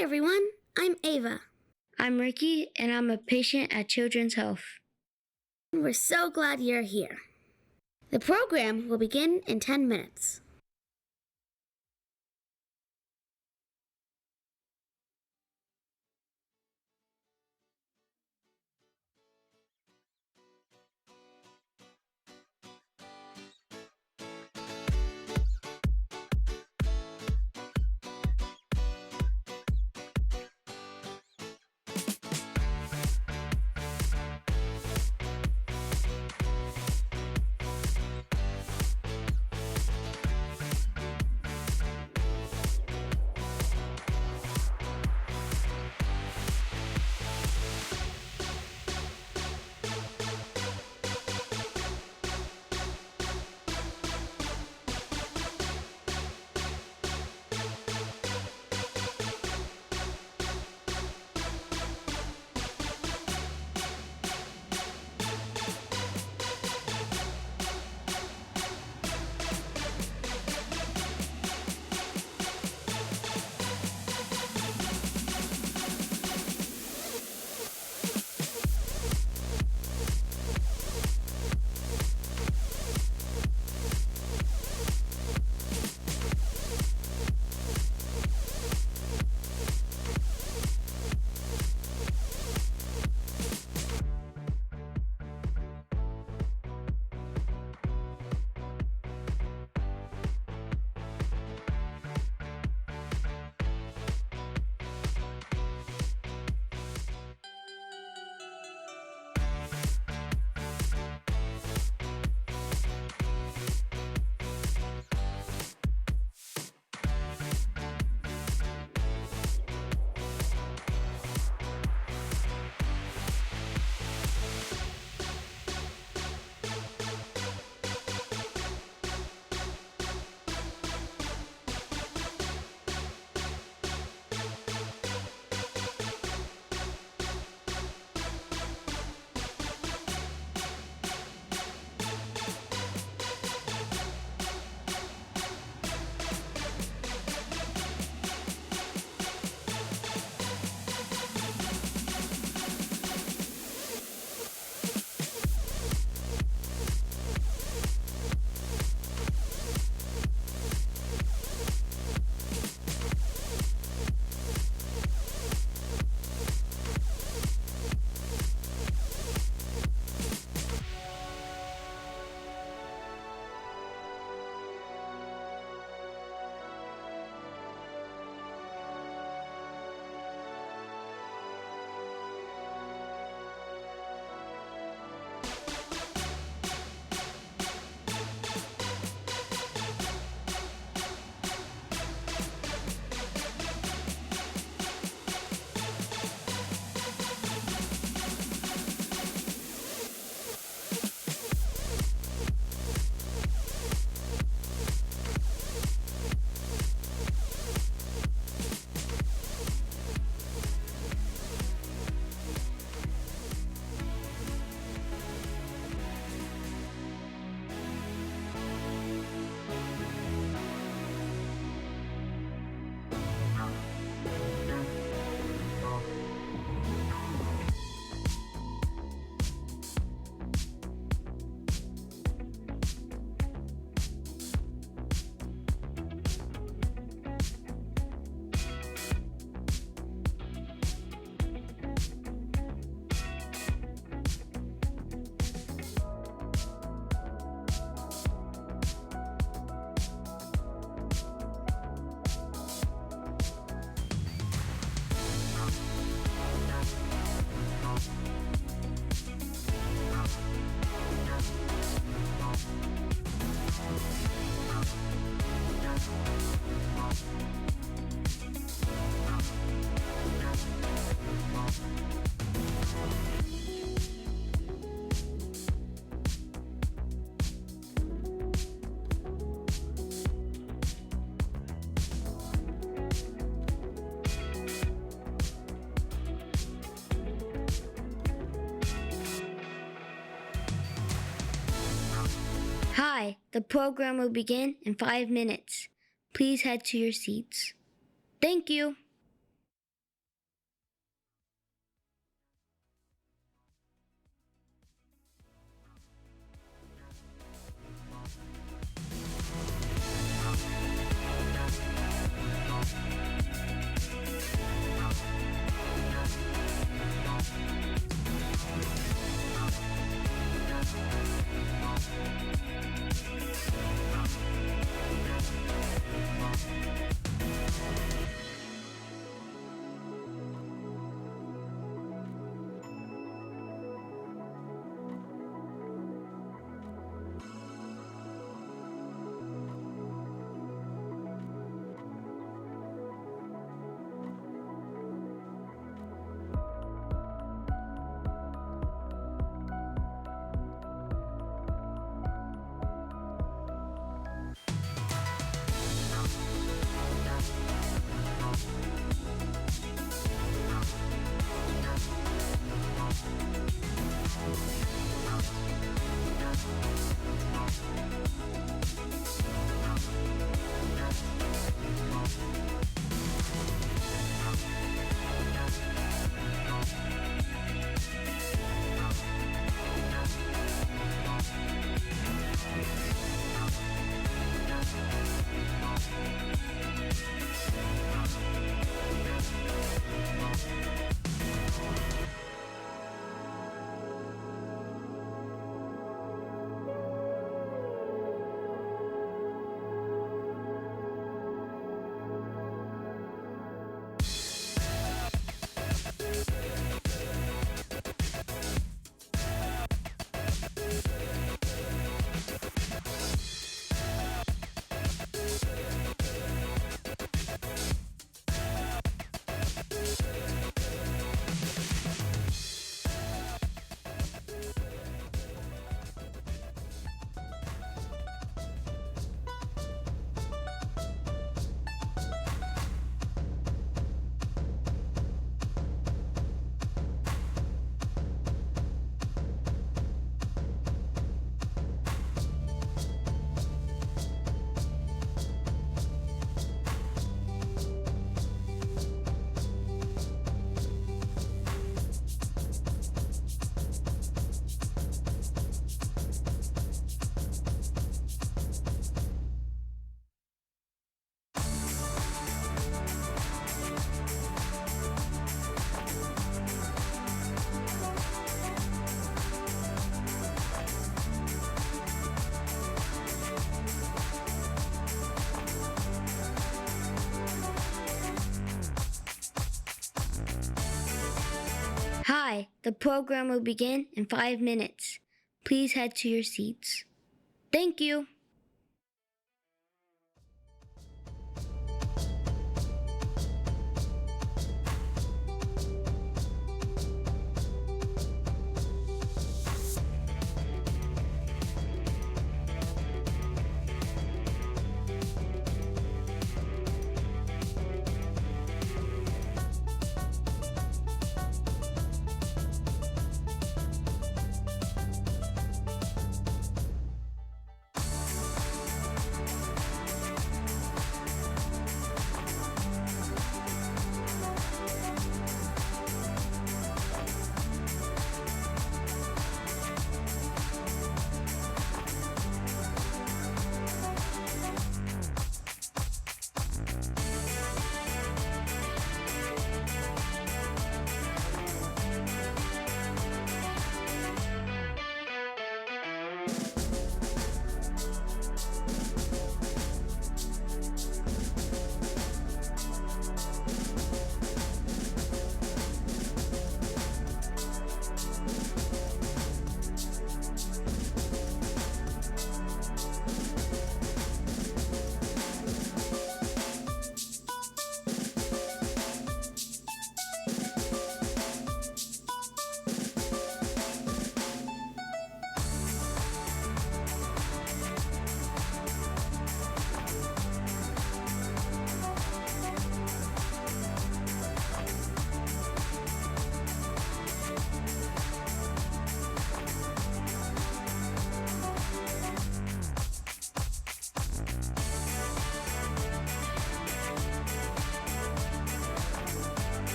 Hi everyone, I'm Ava. I'm Ricky, and I'm a patient at Children's Health. We're so glad you're here. The program will begin in 10 minutes. Hi, the program will begin in 5 minutes. Please head to your seats. Thank you. Hi, the program will begin in 5 minutes. Please head to your seats. Thank you.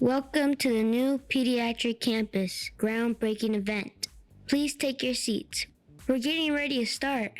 Welcome to the new pediatric campus groundbreaking event. Please take your seats. We're getting ready to start.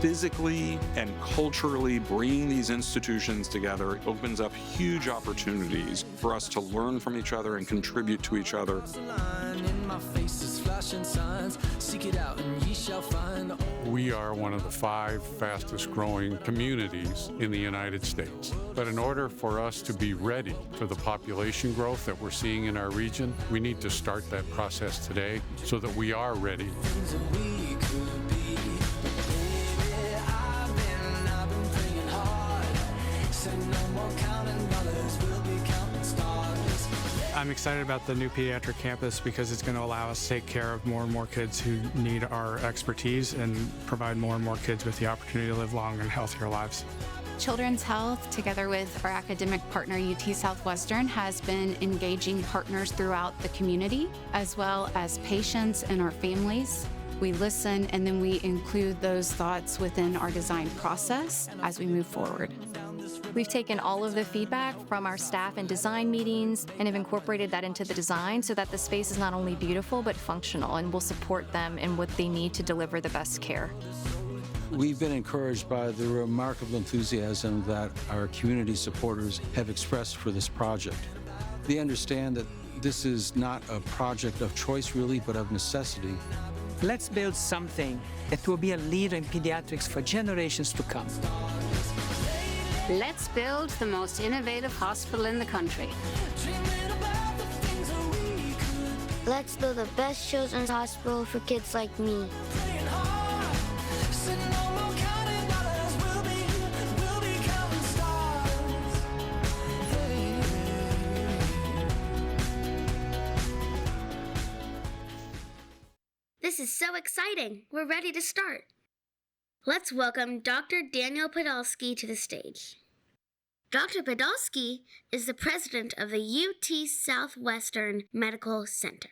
Physically and culturally bringing these institutions together opens up huge opportunities for us to learn from each other and contribute to each other. We are one of the 5 fastest growing communities in the United States. But in order for us to be ready for the population growth that we're seeing in our region, we need to start that process today so that we are ready. I'm excited about the new pediatric campus because it's going to allow us to take care of more and more kids who need our expertise and provide more and more kids with the opportunity to live long and healthier lives. Children's Health, together with our academic partner UT Southwestern, has been engaging partners throughout the community, as well as patients and our families. We listen and then we include those thoughts within our design process as we move forward. We've taken all of the feedback from our staff and design meetings and have incorporated that into the design so that the space is not only beautiful but functional and will support them in what they need to deliver the best care. We've been encouraged by the remarkable enthusiasm that our community supporters have expressed for this project. They understand that this is not a project of choice really, but of necessity. Let's build something that will be a leader in pediatrics for generations to come. Let's build the most innovative hospital in the country. Let's build the best children's hospital for kids like me. This is so exciting. We're ready to start. Let's welcome Dr. Daniel Podolsky to the stage. Dr. Podolsky is the president of the UT Southwestern Medical Center.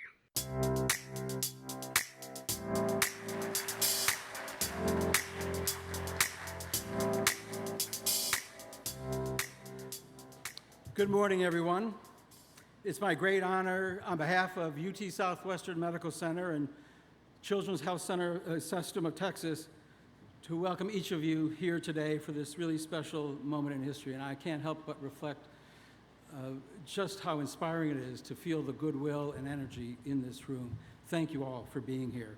Good morning, everyone. It's my great honor on behalf of UT Southwestern Medical Center and Children's Health Center System of Texas to welcome each of you here today for this really special moment in history. And I can't help but reflect just how inspiring it is to feel the goodwill and energy in this room. Thank you all for being here.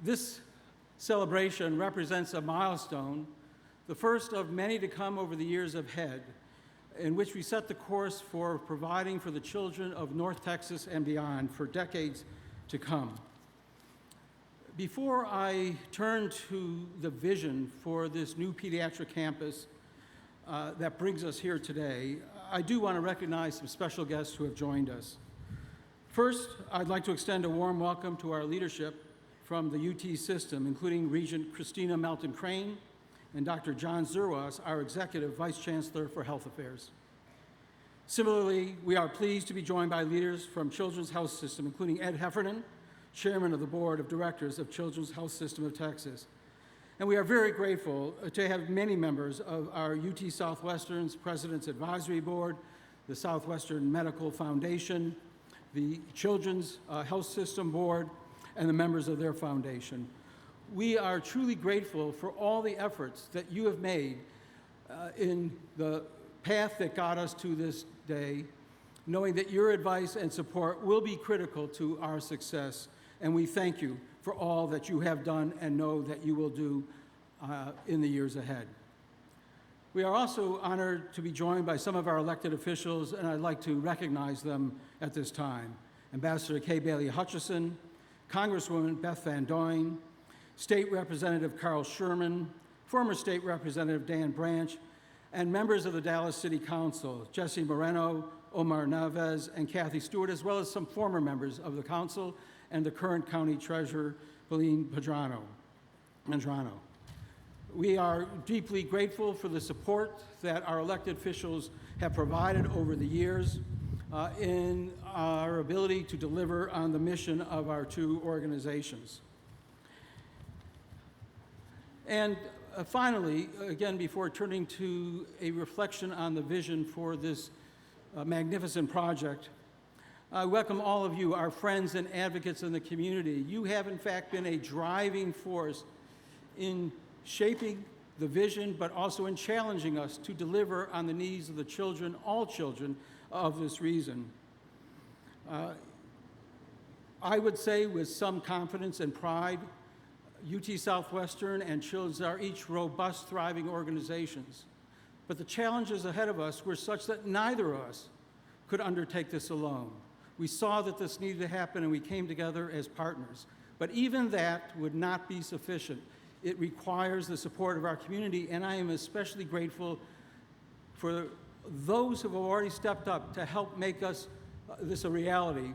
This celebration represents a milestone, the first of many to come over the years ahead, in which we set the course for providing for the children of North Texas and beyond for decades to come. Before I turn to the vision for this new pediatric campus that brings us here today, I do want to recognize some special guests who have joined us. First, I'd like to extend a warm welcome to our leadership from the UT system, including Regent Christina Melton-Crane and Dr. John Zerwas, our Executive Vice Chancellor for Health Affairs. Similarly, we are pleased to be joined by leaders from Children's Health System, including Ed Heffernan, Chairman of the Board of Directors of Children's Health System of Texas, And we are very grateful to have many members of our UT Southwestern's President's Advisory Board, the Southwestern Medical Foundation, the Children's Health System Board, and the members of their foundation. We are truly grateful for all the efforts that you have made in the path that got us to this day, knowing that your advice and support will be critical to our success, and we thank you for all that you have done and know that you will do in the years ahead. We are also honored to be joined by some of our elected officials, and I'd like to recognize them at this time. Ambassador Kay Bailey Hutchison, Congresswoman Beth Van Doyne, State Representative Carl Sherman, former State Representative Dan Branch, and members of the Dallas City Council, Jesse Moreno, Omar Naves, and Kathy Stewart, as well as some former members of the council and the current county treasurer, Pauline Medrano. We are deeply grateful for the support that our elected officials have provided over the years in our ability to deliver on the mission of our two organizations. And finally, again, before turning to a reflection on the vision for this magnificent project, I welcome all of you, our friends and advocates in the community. You have, in fact, been a driving force in shaping the vision, but also in challenging us to deliver on the needs of the children, all children, of this region. I would say with some confidence and pride, UT Southwestern and Children's are each robust, thriving organizations. But the challenges ahead of us were such that neither of us could undertake this alone. We saw that this needed to happen, and we came together as partners. But even that would not be sufficient. It requires the support of our community, and I am especially grateful for those who have already stepped up to help make this a reality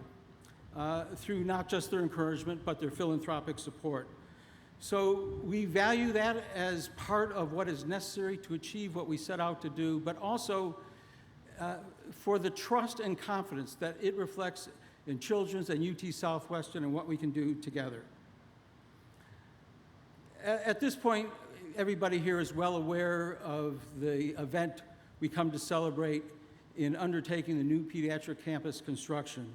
through not just their encouragement, but their philanthropic support. So we value that as part of what is necessary to achieve what we set out to do, but also for the trust and confidence that it reflects in Children's and UT Southwestern and what we can do together. At this point, everybody here is well aware of the event we come to celebrate in undertaking the new pediatric campus construction.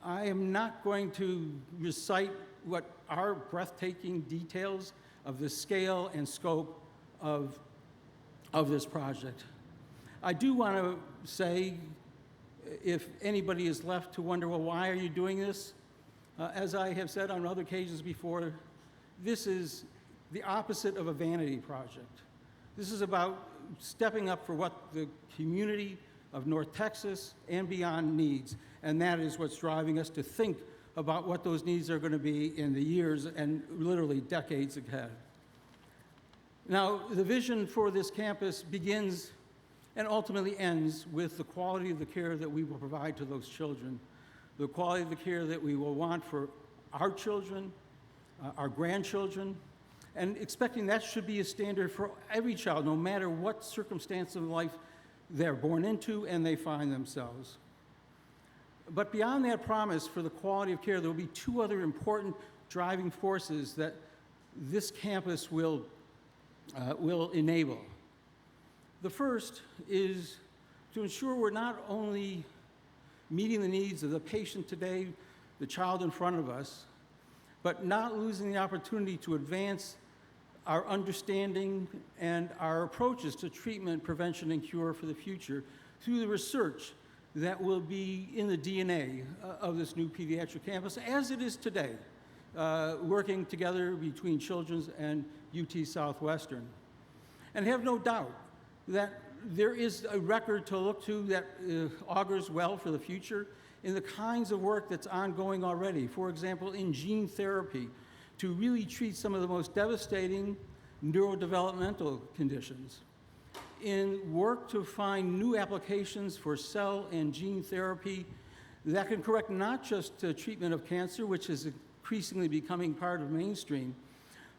I am not going to recite what are breathtaking details of the scale and scope of this project. I do want to say, if anybody is left to wonder, well, why are you doing this? As I have said on other occasions before, this is the opposite of a vanity project. This is about stepping up for what the community of North Texas and beyond needs, and that is what's driving us to think about what those needs are going to be in the years and literally decades ahead. Now, the vision for this campus begins and ultimately ends with the quality of the care that we will provide to those children, the quality of the care that we will want for our children, our grandchildren, and expecting that should be a standard for every child, no matter what circumstance of life they're born into and they find themselves. But beyond that promise for the quality of care, there will be two other important driving forces that this campus will enable. The first is to ensure we're not only meeting the needs of the patient today, the child in front of us, but not losing the opportunity to advance our understanding and our approaches to treatment, prevention, and cure for the future through the research that will be in the DNA of this new pediatric campus, as it is today, working together between Children's and UT Southwestern. And have no doubt that there is a record to look to that augurs well for the future in the kinds of work that's ongoing already. For example, in gene therapy, to really treat some of the most devastating neurodevelopmental conditions. In work to find new applications for cell and gene therapy that can correct not just the treatment of cancer, which is increasingly becoming part of mainstream,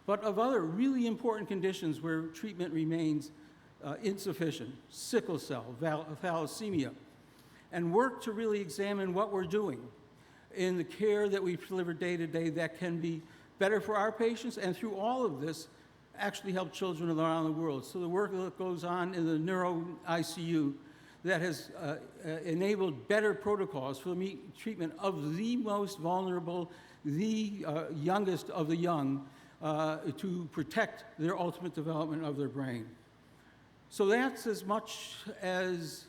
but of other really important conditions where treatment remains insufficient, sickle cell, thalassemia, and work to really examine what we're doing in the care that we deliver day to day that can be better for our patients, and through all of this, actually help children around the world. So the work that goes on in the neuro ICU that has enabled better protocols for the treatment of the most vulnerable, the youngest of the young, to protect their ultimate development of their brain. So that's as much as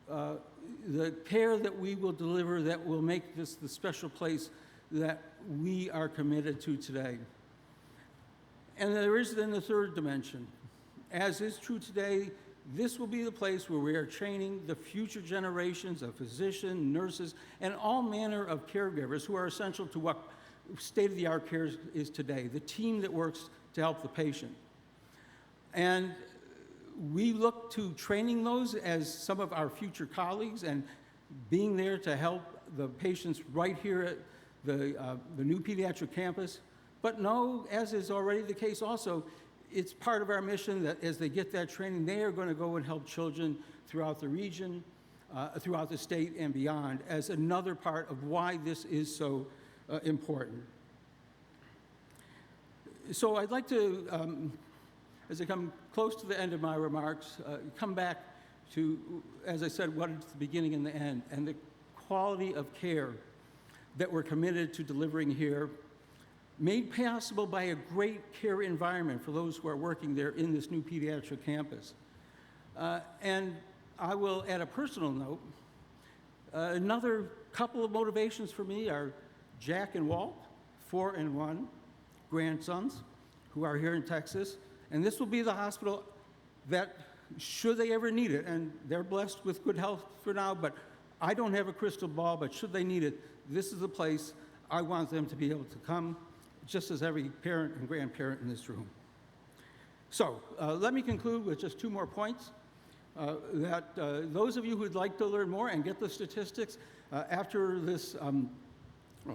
the care that we will deliver that will make this the special place that we are committed to today. And there is then the third dimension. As is true today, this will be the place where we are training the future generations of physicians, nurses, and all manner of caregivers who are essential to what state-of-the-art care is today, the team that works to help the patient. And we look to training those as some of our future colleagues and being there to help the patients right here at the new pediatric campus. But no, as is already the case also, it's part of our mission that as they get that training, they are going to go and help children throughout the region, throughout the state and beyond, as another part of why this is so important. So I'd like to, as I come close to the end of my remarks, come back to, as I said, what is the beginning and the end, and the quality of care that we're committed to delivering here, made possible by a great care environment for those who are working there in this new pediatric campus. And I will add a personal note. Another couple of motivations for me are Jack and Walt, 4 and 1 grandsons who are here in Texas. And this will be the hospital that, should they ever need it, and they're blessed with good health for now, but I don't have a crystal ball, but should they need it, this is the place I want them to be able to come, just as every parent and grandparent in this room. So let me conclude with just 2 more points. Those of you who'd like to learn more and get the statistics, after this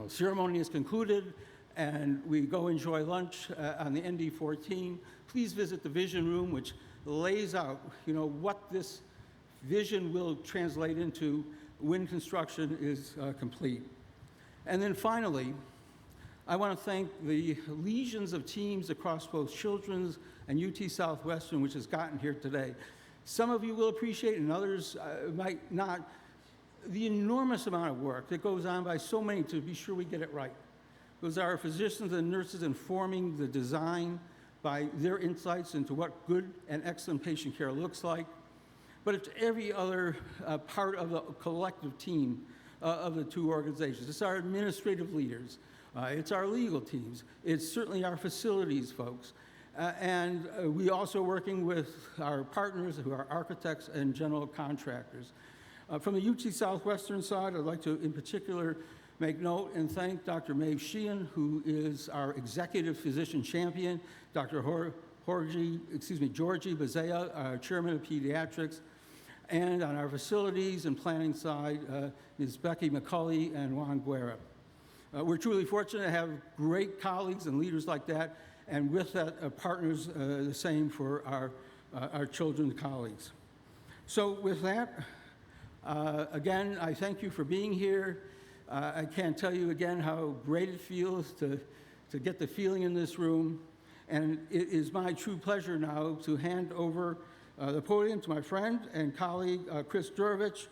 ceremony is concluded and we go enjoy lunch on the ND14, please visit the vision room, which lays out what this vision will translate into when construction is complete. And then finally, I want to thank the legions of teams across both Children's and UT Southwestern, which has gotten here today. Some of you will appreciate, and others might not, the enormous amount of work that goes on by so many to be sure we get it right. Those are our physicians and nurses informing the design by their insights into what good and excellent patient care looks like. But it's every other part of the collective team of the 2 organizations. It's our administrative leaders. It's our legal teams. It's certainly our facilities folks. And we also working with our partners who are architects and general contractors. From the UT Southwestern side, I'd like to, in particular, make note and thank Dr. Maeve Sheehan, who is our executive physician champion, Dr. Georgie Bazea, our chairman of pediatrics, and on our facilities and planning side, Ms. Becky McCulley and Juan Guerra. We're truly fortunate to have great colleagues and leaders like that, and with that, partners the same for our children's colleagues. So with that, again, I thank you for being here. I can't tell you again how great it feels to get the feeling in this room, and it is my true pleasure now to hand over the podium to my friend and colleague, Chris Durovich,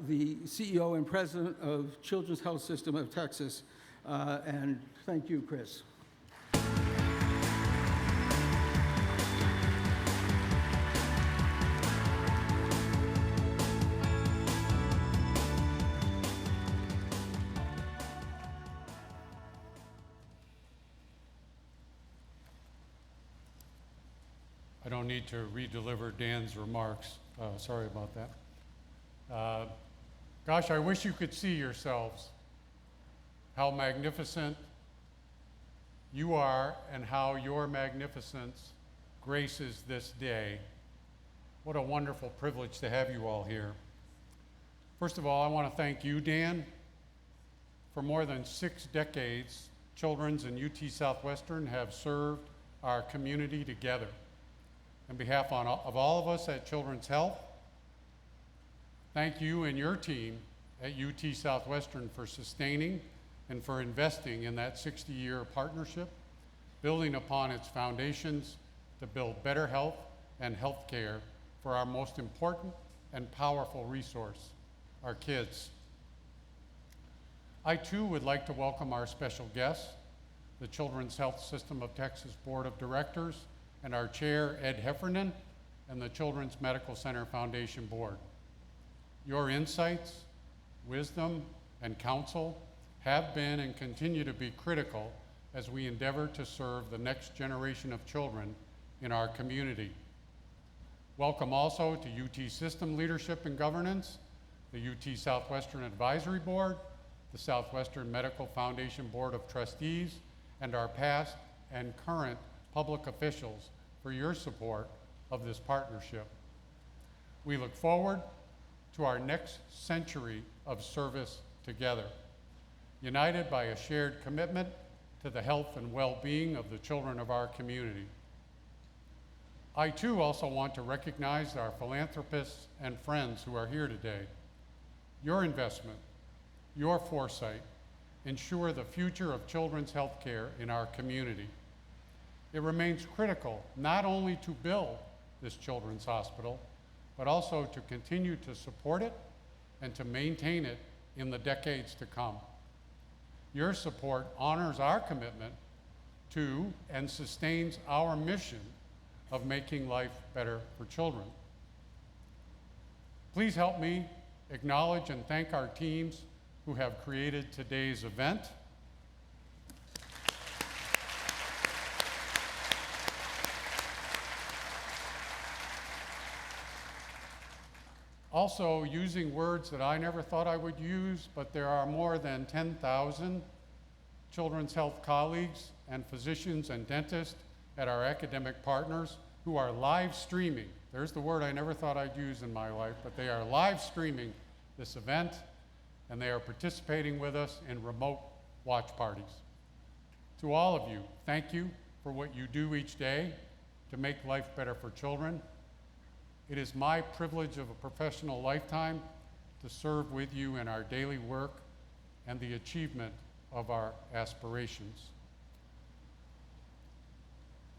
the CEO and President of Children's Health System of Texas. And thank you, Chris. I don't need to re-deliver Dan's remarks. Sorry about that. Gosh, I wish you could see yourselves how magnificent you are and how your magnificence graces this day. What a wonderful privilege to have you all here. First of all, I want to thank you, Dan. For more than 6 decades, Children's and UT Southwestern have served our community together. On behalf of all of us at Children's Health, thank you and your team at UT Southwestern for sustaining and for investing in that 60-year partnership. building upon its foundations to build better health and health care for our most important and powerful resource, our kids. I too would like to welcome our special guests, the Children's Health System of Texas Board of Directors, and our chair, Ed Heffernan, and the Children's Medical Center Foundation Board. Your insights, wisdom, and counsel have been and continue to be critical as we endeavor to serve the next generation of children in our community. Welcome also to UT System Leadership and Governance, the UT Southwestern Advisory Board, the Southwestern Medical Foundation Board of Trustees, and our past and current public officials for your support of this partnership. We look forward to our next century of service together, united by a shared commitment to the health and well-being of the children of our community. I too also want to recognize our philanthropists and friends who are here today. Your investment, your foresight, ensure the future of children's health care in our community. It remains critical not only to build this children's hospital, but also to continue to support it and to maintain it in the decades to come. Your support honors our commitment to and sustains our mission of making life better for children. Please help me acknowledge and thank our teams who have created today's event. Also, using words that I never thought I would use, but there are more than 10,000 children's health colleagues and physicians and dentists at our academic partners who are live streaming. There's the word I never thought I'd use in my life, but they are live streaming this event, and they are participating with us in remote watch parties. To all of you, thank you for what you do each day to make life better for children. It is my privilege of a professional lifetime to serve with you in our daily work and the achievement of our aspirations.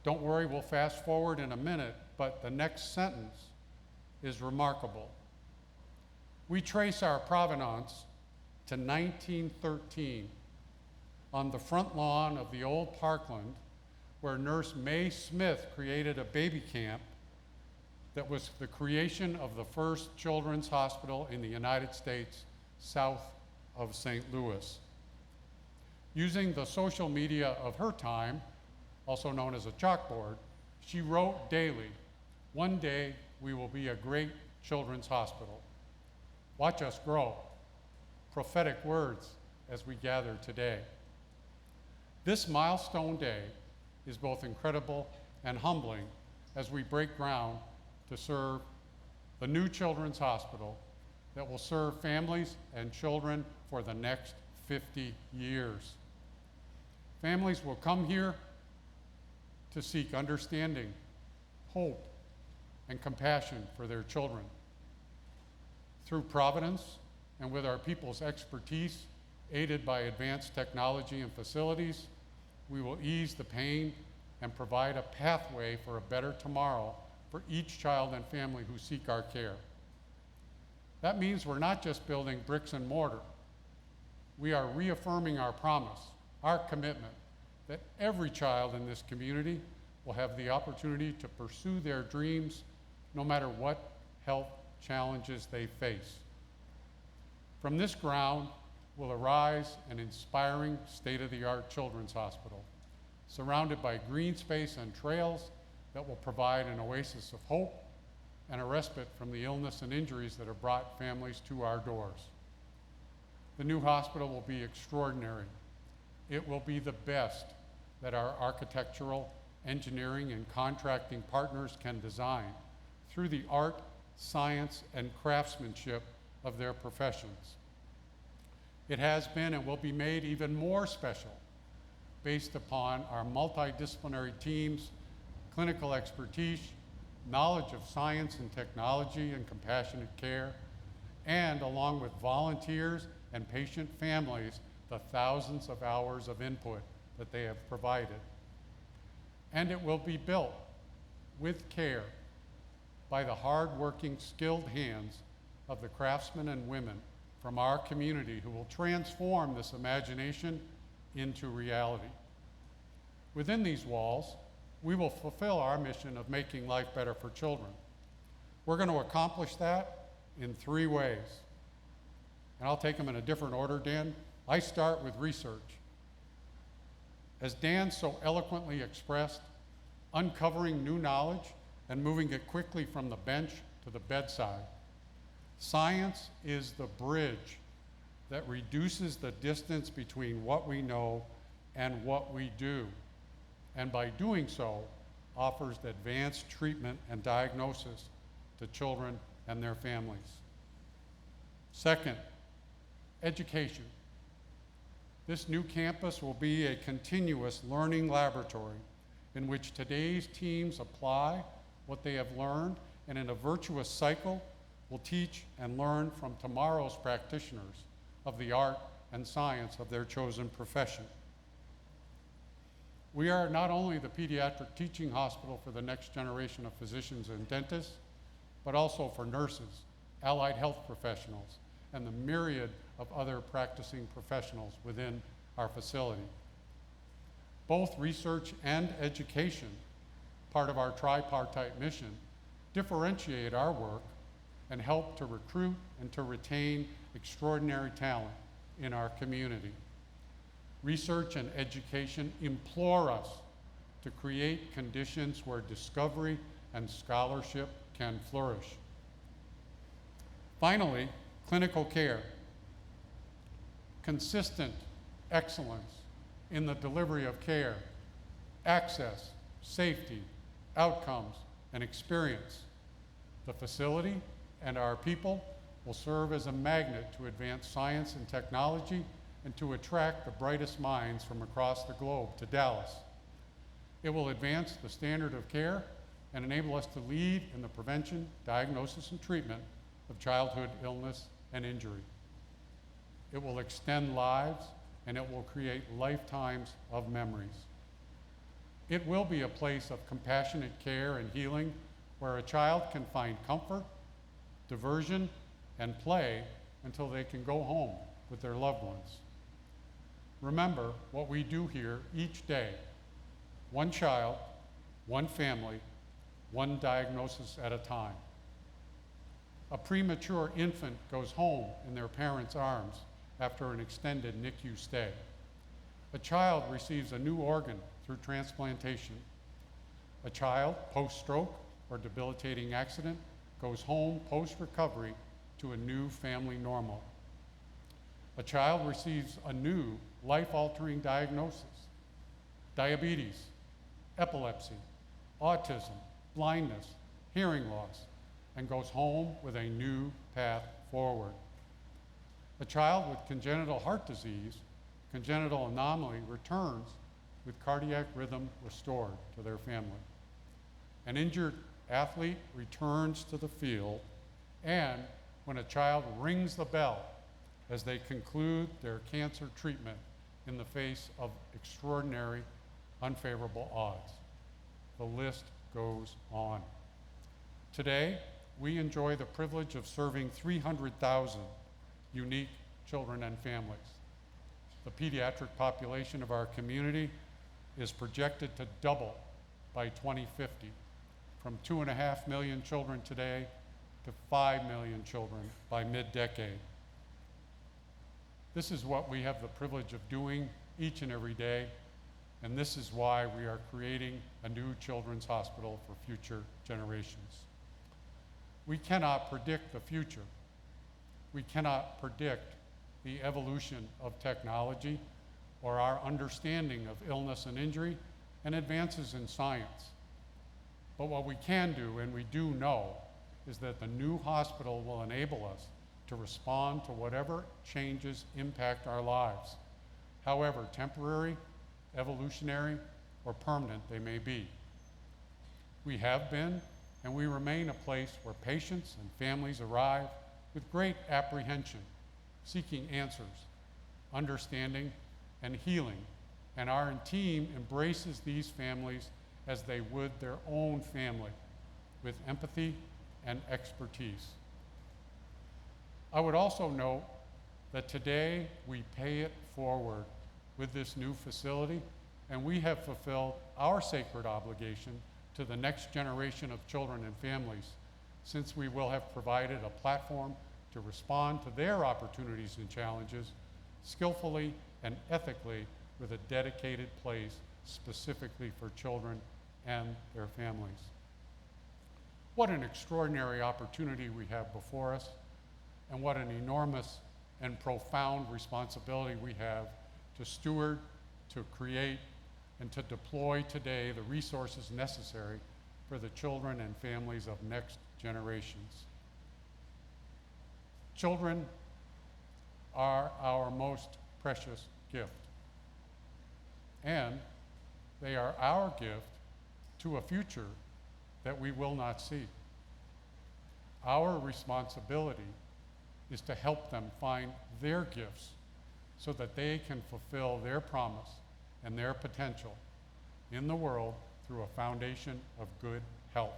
Don't worry, we'll fast forward in a minute, but the next sentence is remarkable. We trace our provenance to 1913 on the front lawn of the old Parkland, where Nurse Mae Smith created a baby camp that was the creation of the first children's hospital in the United States south of St. Louis. Using the social media of her time, also known as a chalkboard, she wrote daily, "One day we will be a great children's hospital. Watch us grow." Prophetic words as we gather today. This milestone day is both incredible and humbling as we break ground to serve the new children's hospital that will serve families and children for the next 50 years. Families will come here to seek understanding, hope, and compassion for their children. Through Providence and with our people's expertise, aided by advanced technology and facilities, we will ease the pain and provide a pathway for a better tomorrow for each child and family who seek our care. That means we're not just building bricks and mortar. We are reaffirming our promise, our commitment, that every child in this community will have the opportunity to pursue their dreams no matter what health challenges they face. From this ground will arise an inspiring state-of-the-art children's hospital, surrounded by green space and trails that will provide an oasis of hope and a respite from the illness and injuries that have brought families to our doors. The new hospital will be extraordinary. It will be the best that our architectural, engineering, and contracting partners can design through the art, science, and craftsmanship of their professions. It has been and will be made even more special based upon our multidisciplinary teams, clinical expertise, knowledge of science and technology and compassionate care, and along with volunteers and patient families, the thousands of hours of input that they have provided. and it will be built with care by the hard-working, skilled hands of the craftsmen and women from our community who will transform this imagination into reality. Within these walls, we will fulfill our mission of making life better for children. We're going to accomplish that in 3 ways. And I'll take them in a different order, Dan. I start with research. As Dan so eloquently expressed, uncovering new knowledge and moving it quickly from the bench to the bedside. Science is the bridge that reduces the distance between what we know and what we do, and by doing so, offers advanced treatment and diagnosis to children and their families. Second, education. This new campus will be a continuous learning laboratory in which today's teams apply what they have learned, and in a virtuous cycle will teach and learn from tomorrow's practitioners of the art and science of their chosen profession. We are not only the pediatric teaching hospital for the next generation of physicians and dentists, but also for nurses, allied health professionals, and the myriad of other practicing professionals within our facility. Both research and education, part of our tripartite mission, differentiate our work and help to recruit and to retain extraordinary talent in our community. Research and education implore us to create conditions where discovery and scholarship can flourish. Finally, clinical care. Consistent excellence in the delivery of care, access, safety, outcomes, and experience. The facility and our people will serve as a magnet to advance science and technology and to attract the brightest minds from across the globe to Dallas. It will advance the standard of care and enable us to lead in the prevention, diagnosis, and treatment of childhood illness and injury. It will extend lives, and it will create lifetimes of memories. It will be a place of compassionate care and healing where a child can find comfort, diversion, and play until they can go home with their loved ones. Remember what we do here each day: one child, one family, one diagnosis at a time. A premature infant goes home in their parents' arms after an extended NICU stay. A child receives a new organ through transplantation. A child, post-stroke or debilitating accident, goes home post-recovery to a new family normal. A child receives a new life-altering diagnosis: diabetes, epilepsy, autism, blindness, hearing loss, and goes home with a new path forward. A child with congenital heart disease, congenital anomaly, returns with cardiac rhythm restored to their family. An injured athlete returns to the field, and when a child rings the bell as they conclude their cancer treatment in the face of extraordinary, unfavorable odds. The list goes on. Today, we enjoy the privilege of serving 300,000 unique children and families. The pediatric population of our community is projected to double by 2050, from 2.5 million children today to 5 million children by mid-decade. This is what we have the privilege of doing each and every day, and this is why we are creating a new children's hospital for future generations. We cannot predict the future. We cannot predict the evolution of technology or our understanding of illness and injury and advances in science. But what we can do, and we do know, is that the new hospital will enable us to respond to whatever changes impact our lives, however temporary, evolutionary, or permanent they may be. We have been, and we remain, a place where patients and families arrive with great apprehension, seeking answers, understanding, and healing, and our team embraces these families as they would their own family, with empathy and expertise. I would also note that today we pay it forward with this new facility, and we have fulfilled our sacred obligation to the next generation of children and families, since we will have provided a platform to respond to their opportunities and challenges skillfully and ethically, with a dedicated place specifically for children and their families. What an extraordinary opportunity we have before us, and what an enormous and profound responsibility we have to steward, to create, and to deploy today the resources necessary for the children and families of next generations. Children are our most precious gift, and they are our gift to a future that we will not see. Our responsibility is to help them find their gifts so that they can fulfill their promise and their potential in the world through a foundation of good health.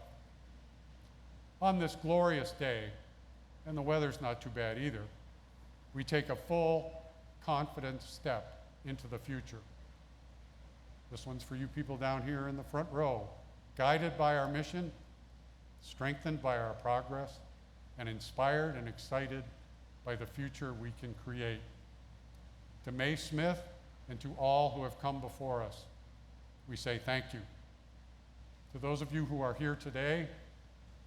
On this glorious day, and the weather's not too bad either, we take a full, confident step into the future. This one's for you people down here in the front row, guided by our mission, strengthened by our progress, and inspired and excited by the future we can create. To Mae Smith and to all who have come before us, we say thank you. To those of you who are here today,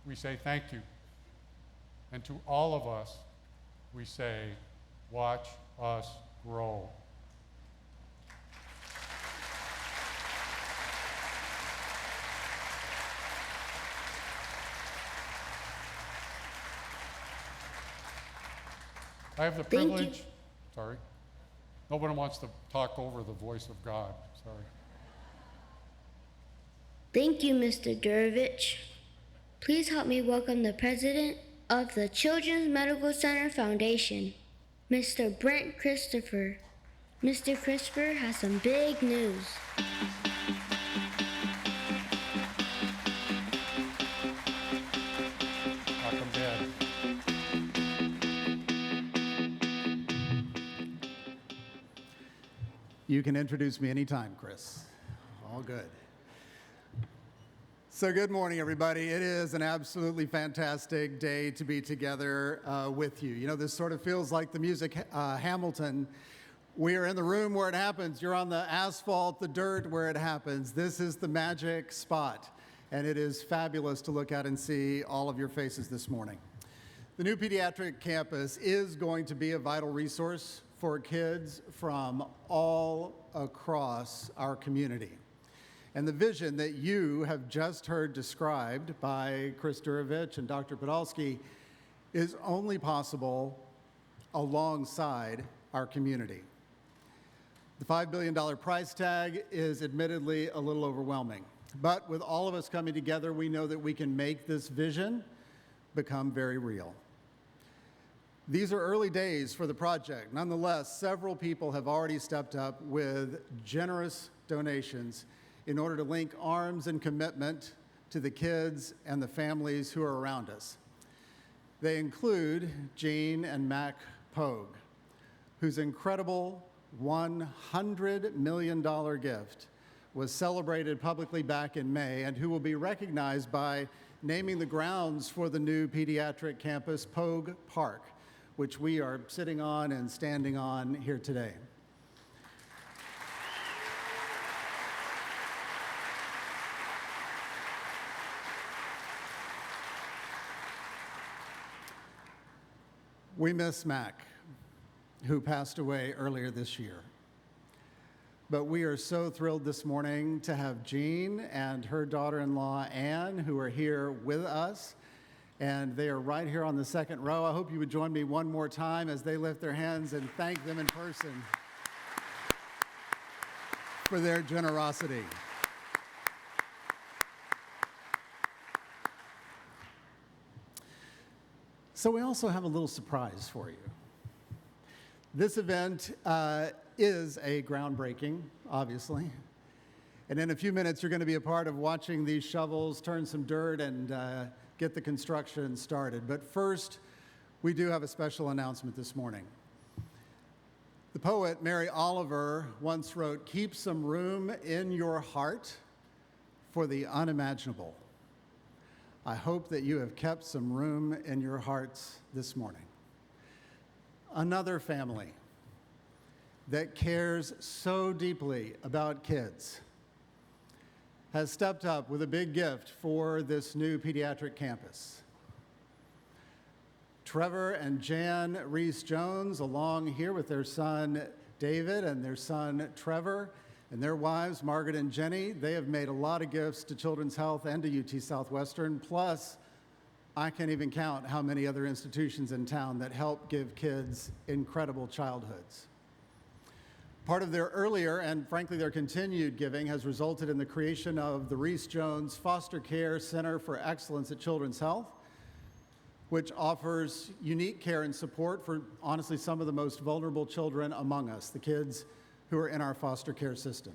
we say thank you. And to all of us, we say, watch us grow. I have the privilege, sorry, nobody wants to talk over the voice of God, sorry. Thank you, Mr. Durovich. Please help me welcome the president of the Children's Medical Center Foundation, Mr. Brent Christopher. Mr. Christopher has some big news. Welcome, Dad. You can introduce me anytime, Chris. All good. So good morning, everybody. It is an absolutely fantastic day to be together with you. You know, this sort of feels like the music Hamilton. We are in the room where it happens. You're on the asphalt, the dirt where it happens. This is the magic spot, and it is fabulous to look at and see all of your faces this morning. The new pediatric campus is going to be a vital resource for kids from all across our community. And the vision that you have just heard described by Chris Durovich and Dr. Podolsky is only possible alongside our community. The $5 billion price tag is admittedly a little overwhelming, but with all of us coming together, we know that we can make this vision become very real. These are early days for the project. Nonetheless, several people have already stepped up with generous donations in order to link arms and commitment to the kids and the families who are around us. They include Jean and Mac Pogue, whose incredible $100 million gift was celebrated publicly back in May, and who will be recognized by naming the grounds for the new pediatric campus, Pogue Park, which we are sitting on and standing on here today. We miss Mac, who passed away earlier this year. But we are so thrilled this morning to have Jean and her daughter-in-law, Anne, who are here with us. And they are right here on the second row. I hope you would join me one more time as they lift their hands and thank them in person for their generosity. So we also have a little surprise for you. This event is a groundbreaking, obviously. And in a few minutes, you're going to be a part of watching these shovels turn some dirt and get the construction started. But first, we do have a special announcement this morning. The poet Mary Oliver once wrote, "Keep some room in your heart for the unimaginable." I hope that you have kept some room in your hearts this morning. Another family that cares so deeply about kids has stepped up with a big gift for this new pediatric campus. Trevor and Jan Reese-Jones, along here with their son David and their son Trevor, and their wives Margaret and Jenny, they have made a lot of gifts to Children's Health and to UT Southwestern. Plus, I can't even count how many other institutions in town that help give kids incredible childhoods. Part of their earlier and frankly their continued giving has resulted in the creation of the Reese-Jones Foster Care Center for Excellence at Children's Health, which offers unique care and support for honestly some of the most vulnerable children among us, the kids who are in our foster care system.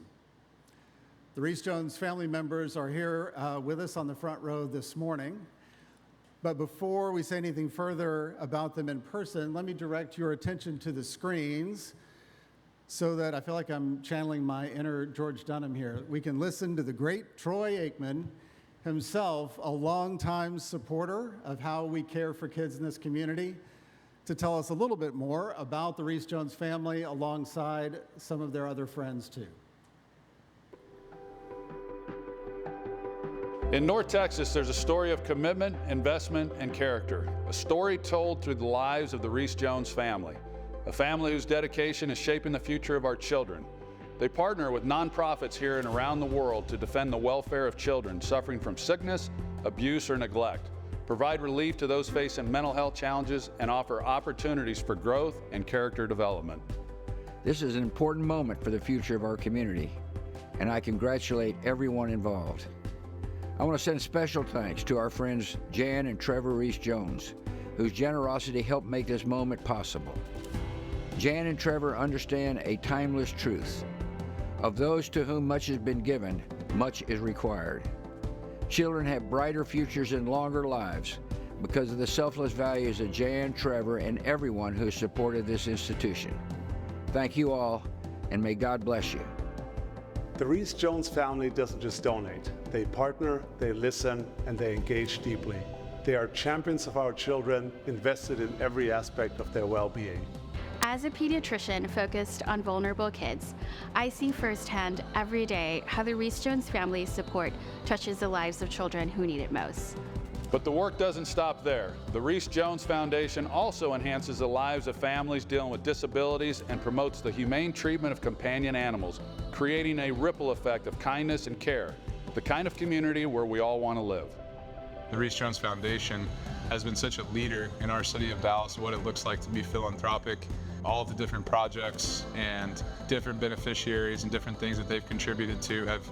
The Reese-Jones family members are here with us on the front row this morning. But before we say anything further about them in person, let me direct your attention to the screens so that I feel like I'm channeling my inner George Dunham here. We can listen to the great Troy Aikman, himself a longtime supporter of how we care for kids in this community, to tell us a little bit more about the Reese-Jones family alongside some of their other friends too. In North Texas, there's a story of commitment, investment, and character. A story told through the lives of the Reese-Jones family. A family whose dedication is shaping the future of our children. They partner with nonprofits here and around the world to defend the welfare of children suffering from sickness, abuse, or neglect, provide relief to those facing mental health challenges, and offer opportunities for growth and character development. This is an important moment for the future of our community, and I congratulate everyone involved. I want to send special thanks to our friends Jan and Trevor Reese-Jones, whose generosity helped make this moment possible. Jan and Trevor understand a timeless truth. Of those to whom much has been given, much is required. Children have brighter futures and longer lives because of the selfless values of Jan, Trevor, and everyone who has supported this institution. Thank you all, and may God bless you. The Reese-Jones family doesn't just donate. They partner, they listen, and they engage deeply. They are champions of our children, invested in every aspect of their well-being. As a pediatrician focused on vulnerable kids, I see firsthand every day how the Reese-Jones family support touches the lives of children who need it most. But the work doesn't stop there. The Reese-Jones Foundation also enhances the lives of families dealing with disabilities and promotes the humane treatment of companion animals, creating a ripple effect of kindness and care, the kind of community where we all want to live. The Reese-Jones Foundation has been such a leader in our city of Dallas, what it looks like to be philanthropic. All of the different projects and different beneficiaries and different things that they've contributed to have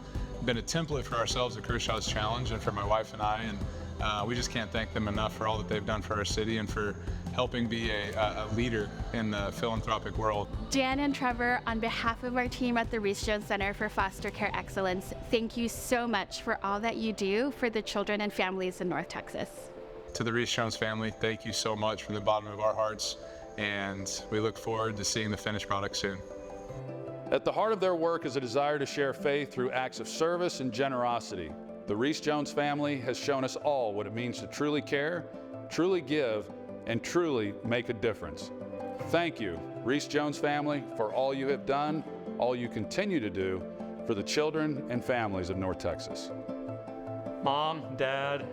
been a template for ourselves at Kershaw's Challenge and for my wife and I, and we just can't thank them enough for all that they've done for our city and for helping be a leader in the philanthropic world. Jan and Trevor, on behalf of our team at the Reese-Jones Center for Foster Care Excellence, thank you so much for all that you do for the children and families in North Texas. To the Reese-Jones family, thank you so much from the bottom of our hearts, and we look forward to seeing the finished product soon. At the heart of their work is a desire to share faith through acts of service and generosity. The Reese-Jones family has shown us all what it means to truly care, truly give, and truly make a difference. Thank you, Reese-Jones family, for all you have done, all you continue to do for the children and families of North Texas. Mom, Dad,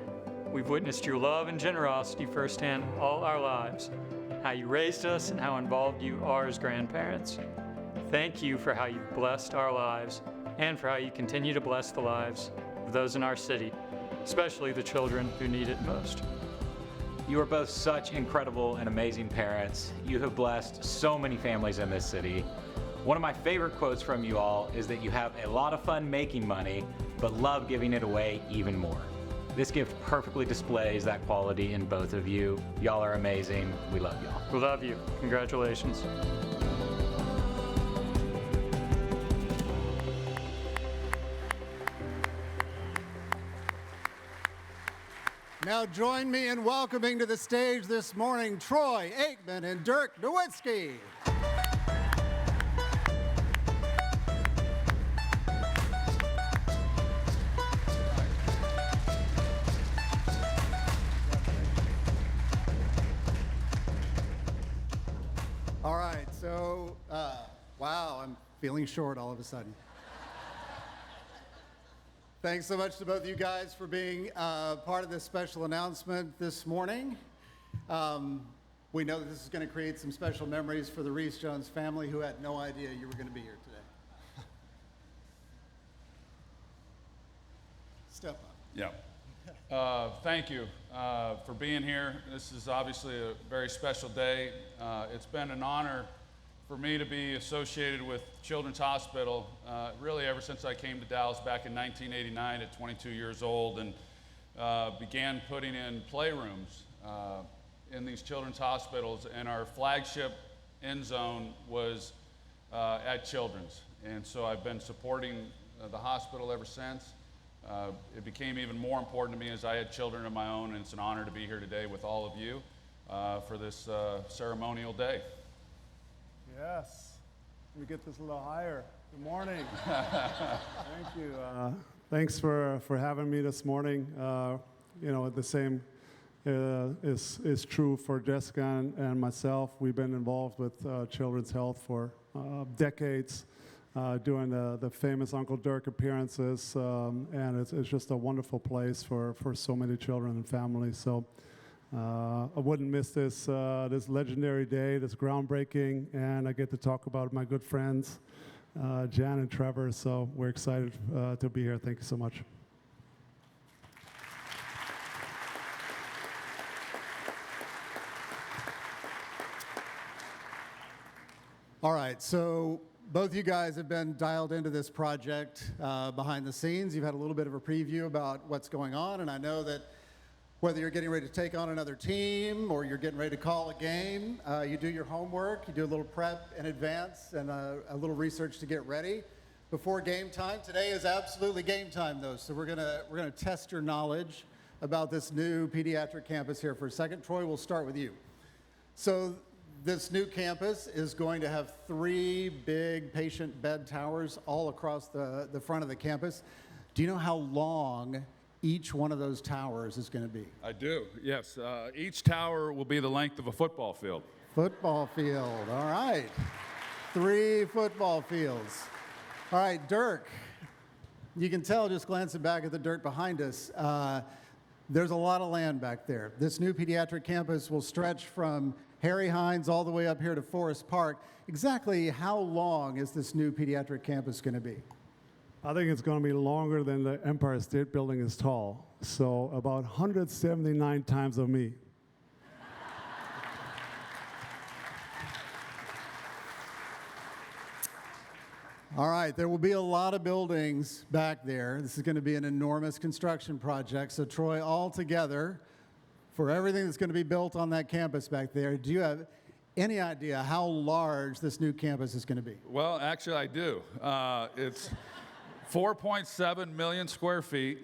we've witnessed your love and generosity firsthand all our lives, how you raised us and how involved you are as grandparents. Thank you for how you've blessed our lives and for how you continue to bless the lives of those in our city, especially the children who need it most. You are both such incredible and amazing parents. You have blessed so many families in this city. One of my favorite quotes from you all is that you have a lot of fun making money, but love giving it away even more. This gift perfectly displays that quality in both of you. Y'all are amazing. We love y'all. We love you. Congratulations. Now join me in welcoming to the stage this morning Troy Aikman and Dirk Nowitzki. All right, so, wow, I'm feeling short all of a sudden. Thanks so much to both of you guys for being part of this special announcement this morning. We know that this is going to create some special memories for the Reese Jones family who had no idea you were going to be here today. Step up. Yeah. Thank you for being here. This is obviously a very special day. It's been an honor for me to be associated with Children's Hospital really ever since I came to Dallas back in 1989 at 22 years old and began putting in playrooms in these children's hospitals, and our flagship end zone was at Children's. And so I've been supporting the hospital ever since. It became even more important to me as I had children of my own, and it's an honor to be here today with all of you for this ceremonial day. Yes. Let me get this a little higher. Good morning. Thank you. Thanks for having me this morning. You know, the same is true for Jessica and myself. We've been involved with Children's Health for decades, doing the famous Uncle Dirk appearances, and it's just a wonderful place for so many children and families. So I wouldn't miss this legendary day, this groundbreaking, and I get to talk about my good friends, Jan and Trevor, so we're excited to be here. Thank you so much. All right, so both you guys have been dialed into this project behind the scenes. You've had a little bit of a preview about what's going on, and I know that whether you're getting ready to take on another team or you're getting ready to call a game, you do your homework, you do a little prep in advance and a little research to get ready before game time. Today is absolutely game time, though, so we're gonna test your knowledge about this new pediatric campus here for a second. Troy, we'll start with you. So this new campus is going to have 3 big patient bed towers all across the front of the campus. Do you know how long each one of those towers is going to be? I do, yes. Each tower will be the length of a football field. Football field, all right. 3 football fields. All right, Dirk, you can tell just glancing back at the dirt behind us, there's a lot of land back there. This new pediatric campus will stretch from Harry Hines all the way up here to Forest Park. Exactly how long is this new pediatric campus going to be? I think it's going to be longer than the Empire State Building is tall. So about 179 times of me. All right, there will be a lot of buildings back there. This is going to be an enormous construction project. So Troy, all together, for everything that's going to be built on that campus back there, do you have any idea how large this new campus is going to be? Well, actually I do. It's 4.7 million square feet,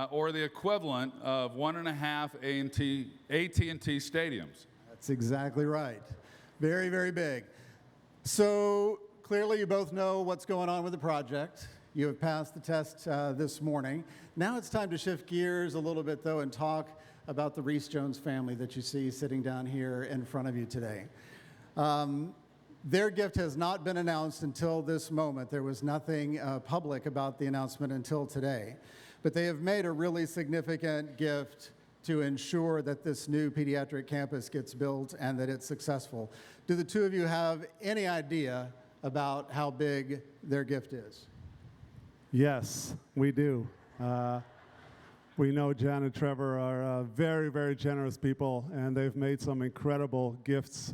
or the equivalent of 1.5 AT&T stadiums. That's exactly right. Very, very big. So clearly you both know what's going on with the project. You have passed the test this morning. Now it's time to shift gears a little bit, though, and talk about the Reese Jones family that you see sitting down here in front of you today. Their gift has not been announced until this moment. There was nothing public about the announcement until today. But they have made a really significant gift to ensure that this new pediatric campus gets built and that it's successful. Do the two of you have any idea about how big their gift is? Yes, we do. We know Jan and Trevor are very, very generous people, and they've made some incredible gifts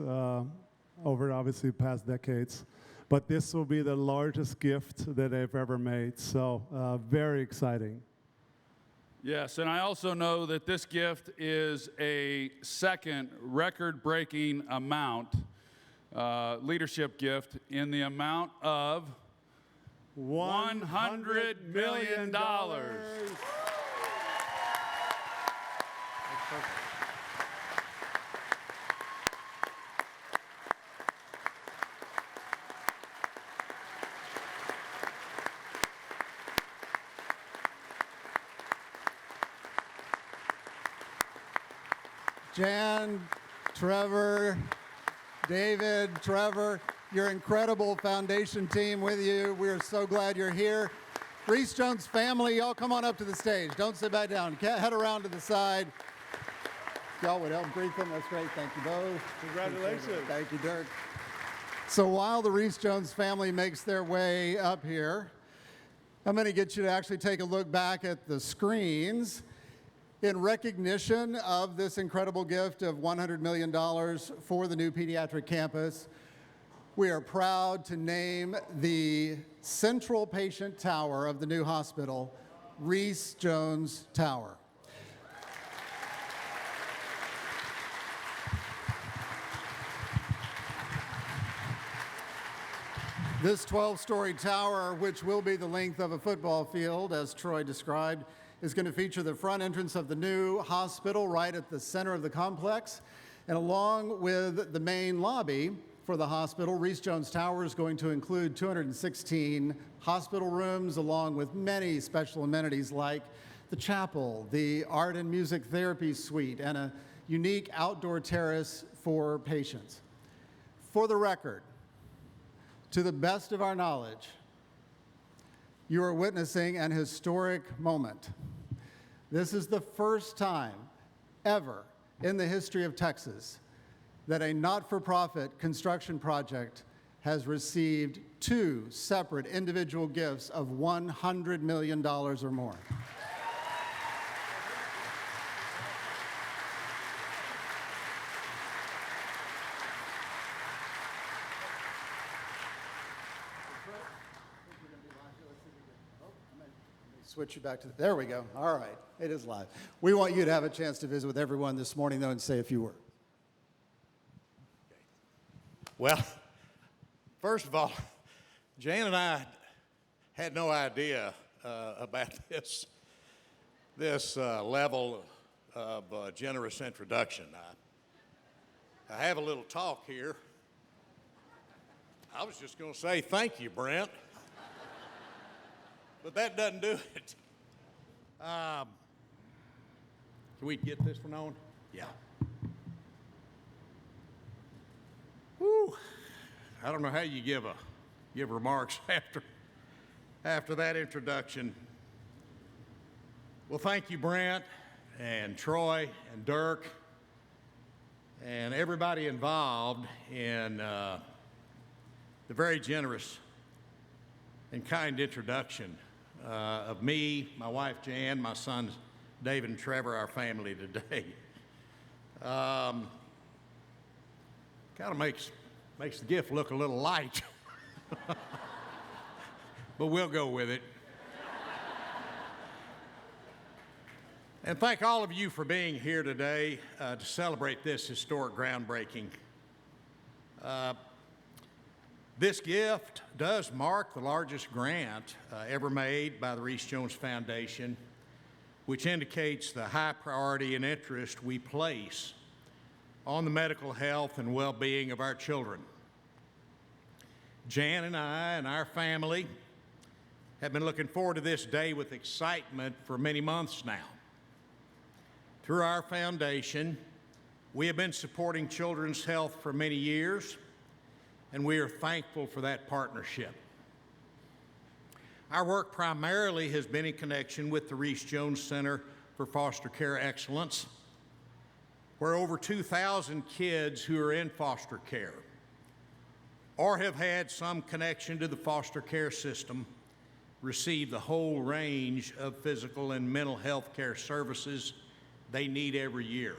over obviously past decades. But this will be the largest gift that they've ever made, so very exciting. Yes, and I also know that this gift is a second record-breaking amount, leadership gift, in the amount of $100 million. Jan, Trevor, David, Trevor, your incredible foundation team with you. We are so glad you're here. Reese Jones family, y'all come on up to the stage. Don't sit back down. Head around to the side. Y'all would help greet them. That's great. Thank you both. Congratulations. Thank you, Dirk. So while the Reese Jones family makes their way up here, I'm going to get you to actually take a look back at the screens. In recognition of this incredible gift of $100 million for the new pediatric campus, we are proud to name the central patient tower of the new hospital Reese Jones Tower. This 12-story tower, which will be the length of a football field, as Troy described, is going to feature the front entrance of the new hospital right at the center of the complex. And along with the main lobby for the hospital, Reese Jones Tower is going to include 216 hospital rooms, along with many special amenities like the chapel, the art and music therapy suite, and a unique outdoor terrace for patients. For the record, to the best of our knowledge, you are witnessing an historic moment. This is the first time ever in the history of Texas that a not-for-profit construction project has received two separate individual gifts of $100 million or more. Switch you back to there we go. All right, it is live. We want you to have a chance to visit with everyone this morning, though, and say a few words. Well, first of all, Jan and I had no idea about this level of generous introduction. I have a little talk here. I was just going to say thank you, Brent. But that doesn't do it. Can we get this one on? Yeah. Whew. I don't know how you give remarks after that introduction. Well, thank you, Brent and Troy and Dirk and everybody involved in the very generous and kind introduction of me, my wife Jan, my sons David and Trevor, our family today. Kind of makes the gift look a little light, but we'll go with it. And thank all of you for being here today to celebrate this historic groundbreaking. This gift does mark the largest grant ever made by the Reese Jones Foundation, which indicates the high priority and interest we place on the medical health and well-being of our children. Jan and I and our family have been looking forward to this day with excitement for many months now. Through our foundation, we have been supporting children's health for many years, and we are thankful for that partnership. Our work primarily has been in connection with the Reese Jones Center for Foster Care Excellence, where over 2,000 kids who are in foster care or have had some connection to the foster care system receive the whole range of physical and mental health care services they need every year.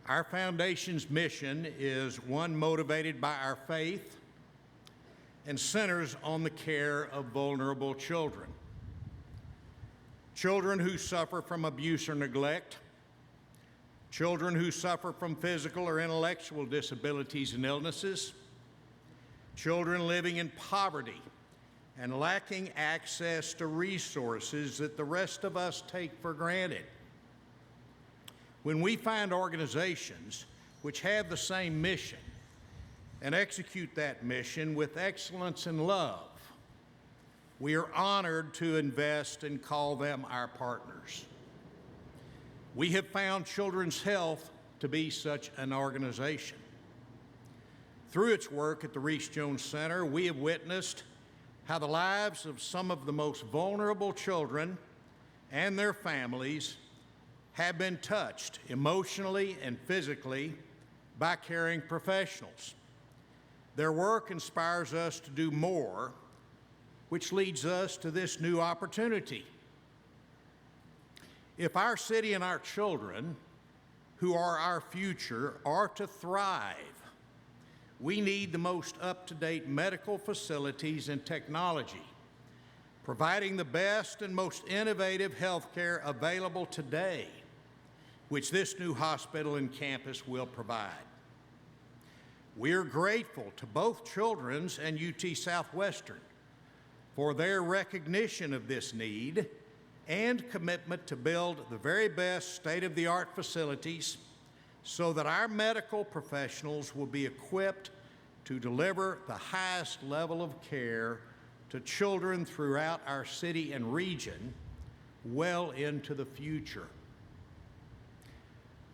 Our foundation's mission is one motivated by our faith and centers on the care of vulnerable children. Children who suffer from abuse or neglect, children who suffer from physical or intellectual disabilities and illnesses, children living in poverty and lacking access to resources that the rest of us take for granted. When we find organizations which have the same mission and execute that mission with excellence and love, we are honored to invest and call them our partners. We have found Children's Health to be such an organization. Through its work at the Reese Jones Center, we have witnessed how the lives of some of the most vulnerable children and their families have been touched emotionally and physically by caring professionals. Their work inspires us to do more, which leads us to this new opportunity. If our city and our children, who are our future, are to thrive, we need the most up-to-date medical facilities and technology, providing the best and most innovative health care available today, which this new hospital and campus will provide. We are grateful to both Children's and UT Southwestern for their recognition of this need and commitment to build the very best state-of-the-art facilities so that our medical professionals will be equipped to deliver the highest level of care to children throughout our city and region well into the future.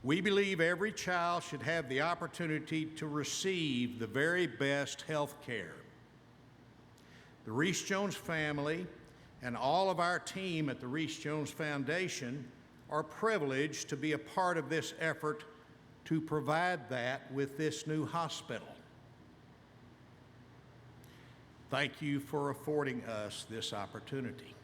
We believe every child should have the opportunity to receive the very best health care. The Reese Jones family and all of our team at the Reese Jones Foundation are privileged to be a part of this effort to provide that with this new hospital. Thank you for affording us this opportunity.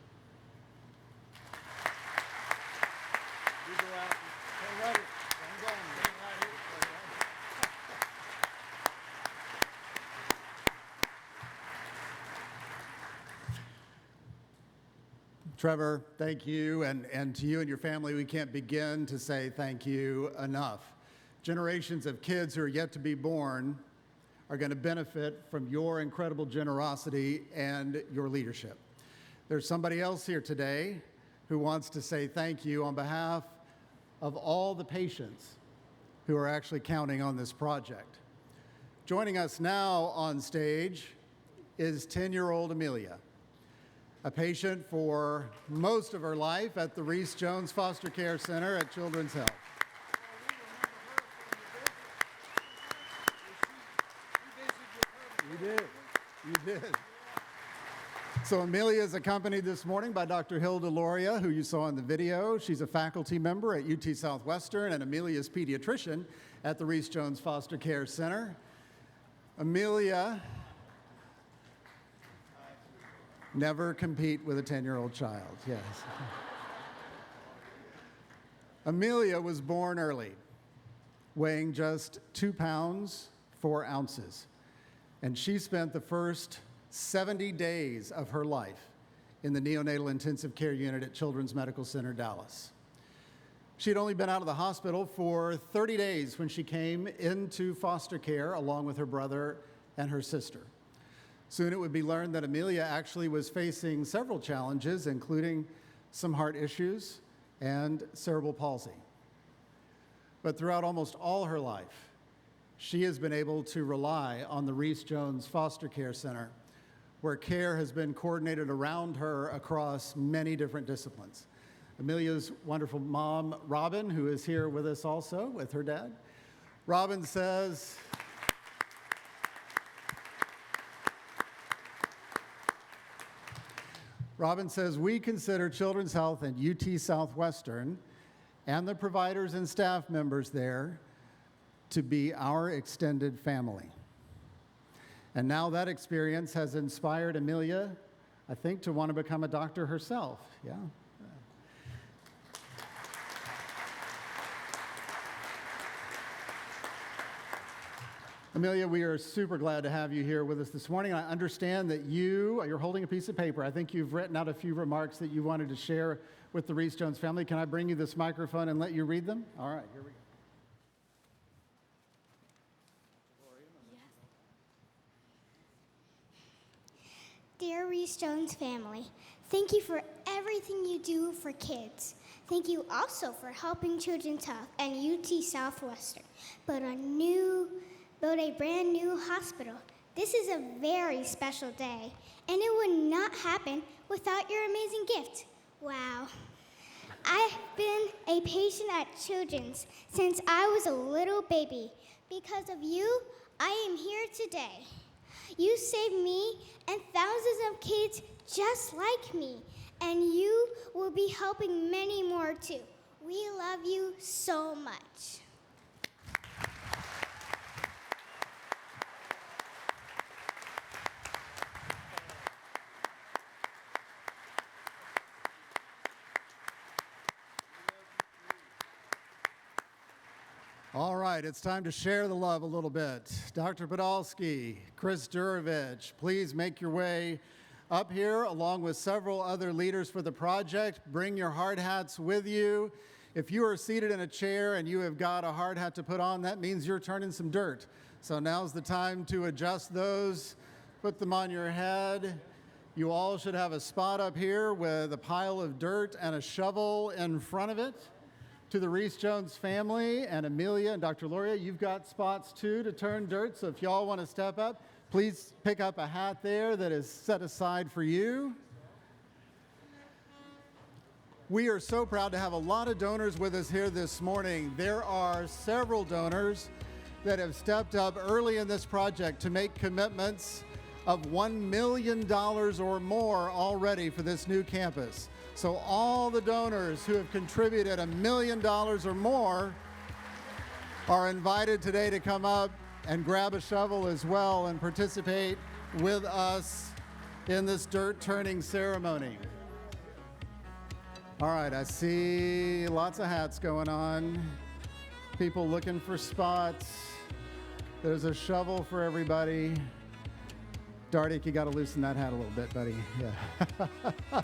Trevor, thank you, and to you and your family, we can't begin to say thank you enough. Generations of kids who are yet to be born are going to benefit from your incredible generosity and your leadership. There's somebody else here today who wants to say thank you on behalf of all the patients who are actually counting on this project. Joining us now on stage is 10-year-old Amelia, a patient for most of her life at the Reese Jones Foster Care Center at Children's Health. You did. So Amelia is accompanied this morning by Dr. Hilda Loria, who you saw in the video. She's a faculty member at UT Southwestern and Amelia's pediatrician at the Reese Jones Foster Care Center. Amelia, never compete with a 10-year-old child, yes. Amelia was born early, weighing just 2 pounds, 4 ounces. And she spent the first 70 days of her life in the neonatal intensive care unit at Children's Medical Center, Dallas. She had only been out of the hospital for 30 days when she came into foster care along with her brother and her sister. Soon it would be learned that Amelia actually was facing several challenges, including some heart issues and cerebral palsy. But throughout almost all her life, she has been able to rely on the Reese Jones Foster Care Center, where care has been coordinated around her across many different disciplines. Amelia's wonderful mom, Robin, who is here with us also with her dad. Robin says, we consider Children's Health and UT Southwestern and the providers and staff members there to be our extended family. And now that experience has inspired Amelia, I think, to want to become a doctor herself. Yeah. Amelia, we are super glad to have you here with us this morning. I understand that you're holding a piece of paper. I think you've written out a few remarks that you wanted to share with the Reese Jones family. Can I bring you this microphone and let you read them? All right, here we go. Dear Reese Jones family, thank you for everything you do for kids. Thank you also for helping Children's Health and UT Southwestern build a brand new hospital. This is a very special day, and it would not happen without your amazing gift. Wow. I've been a patient at Children's since I was a little baby. Because of you, I am here today. You saved me and thousands of kids just like me, and you will be helping many more too. We love you so much. All right, it's time to share the love a little bit. Dr. Podolsky, Chris Durovich, please make your way up here along with several other leaders for the project. Bring your hard hats with you. If you are seated in a chair and you have got a hard hat to put on, that means you're turning some dirt. So now's the time to adjust those, put them on your head. You all should have a spot up here with a pile of dirt and a shovel in front of it. To the Reese-Jones family and Amelia and Dr. Loria, you've got spots too to turn dirt, so if y'all want to step up, please pick up a hat there that is set aside for you. We are so proud to have a lot of donors with us here this morning. There are several donors that have stepped up early in this project to make commitments of $1 million or more already for this new campus. So all the donors who have contributed $1 million or more are invited today to come up and grab a shovel as well and participate with us in this dirt turning ceremony. All right, I see lots of hats going on. People looking for spots. There's a shovel for everybody. Dardik, you got to loosen that hat a little bit, buddy. Yeah.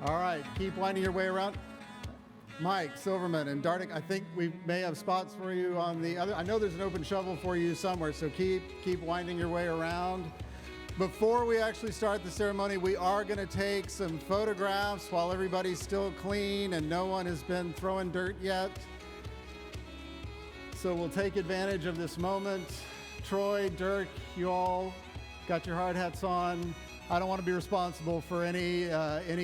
All right, keep winding your way around. Mike Silverman and Dardik, I think we may have spots for you on the other. I know there's an open shovel for you somewhere, so keep winding your way around. Before we actually start the ceremony, we are going to take some photographs while everybody's still clean and no one has been throwing dirt yet. So we'll take advantage of this moment. Troy, Dirk, you all got your hard hats on. I don't want to be responsible for any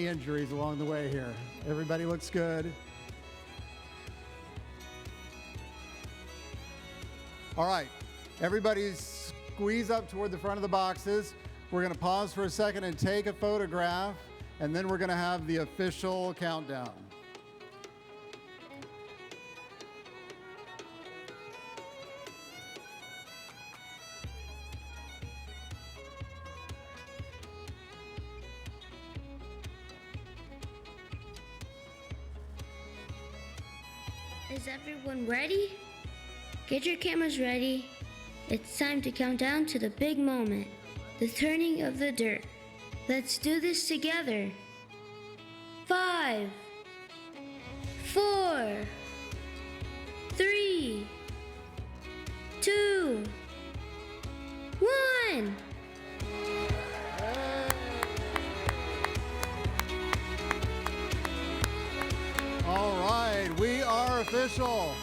injuries along the way here. Everybody looks good. All right, everybody squeeze up toward the front of the boxes. We're going to pause for a second and take a photograph, and then we're going to have the official countdown. Is everyone ready? Get your cameras ready. It's time to count down to the big moment, the turning of the dirt. Let's do this together. 5, 4, 3, 2, 1. All right, we are official.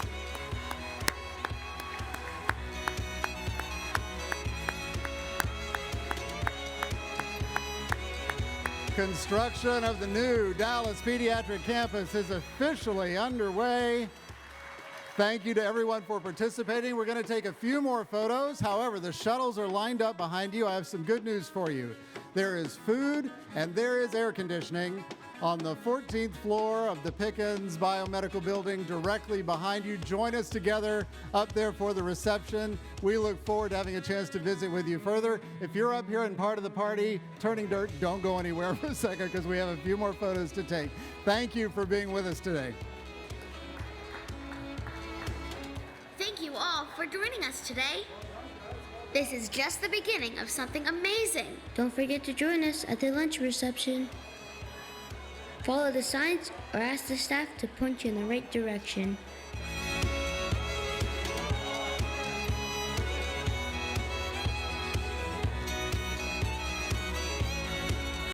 Construction of the new Dallas Pediatric Campus is officially underway. Thank you to everyone for participating. We're going to take a few more photos. However, the shuttles are lined up behind you. I have some good news for you. There is food and there is air conditioning on the 14th floor of the Pickens Biomedical Building directly behind you. Join us together up there for the reception. We look forward to having a chance to visit with you further. If you're up here and part of the party turning dirt, don't go anywhere for a second because we have a few more photos to take. Thank you for being with us today. Thank you all for joining us today. This is just the beginning of something amazing. Don't forget to join us at the lunch reception. Follow the signs or ask the staff to point you in the right direction.